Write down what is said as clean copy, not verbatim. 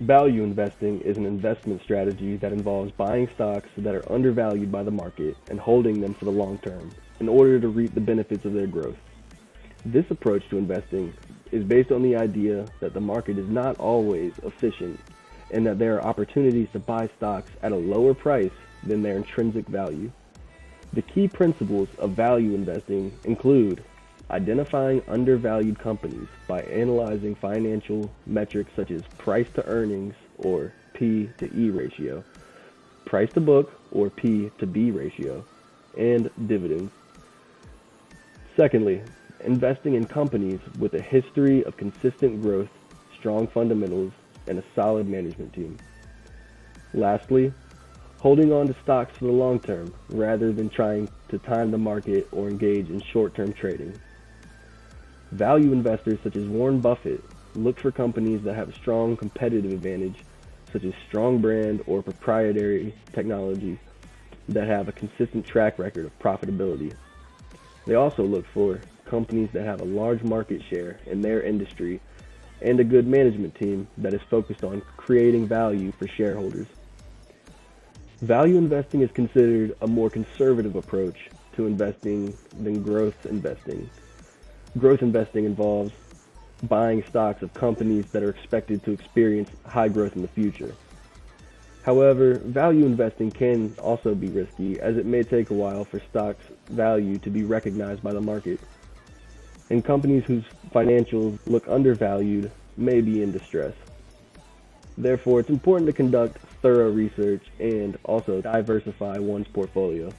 Value investing is an investment strategy that involves buying stocks that are undervalued by the market and holding them for the long term in order to reap the benefits of their growth. This approach to investing is based on the idea that the market is not always efficient and that there are opportunities to buy stocks at a lower price than their intrinsic value. The key principles of value investing include identifying undervalued companies by analyzing financial metrics such as price to earnings or P to E ratio, price to book or P to B ratio, and dividends. Secondly, investing in companies with a history of consistent growth, strong fundamentals, and a solid management team. Lastly, holding on to stocks for the long term rather than trying to time the market or engage in short-term trading. Value investors such as Warren Buffett look for companies that have a strong competitive advantage, such as strong brand or proprietary technology that have a consistent track record of profitability. They also look for companies that have a large market share in their industry and a good management team that is focused on creating value for shareholders. Value investing is considered a more conservative approach to investing than growth investing. Growth investing involves buying stocks of companies that are expected to experience high growth in the future. However, value investing can also be risky as it may take a while for stocks' value to be recognized by the market, and companies whose financials look undervalued may be in distress. Therefore, it's important to conduct thorough research and also diversify one's portfolio.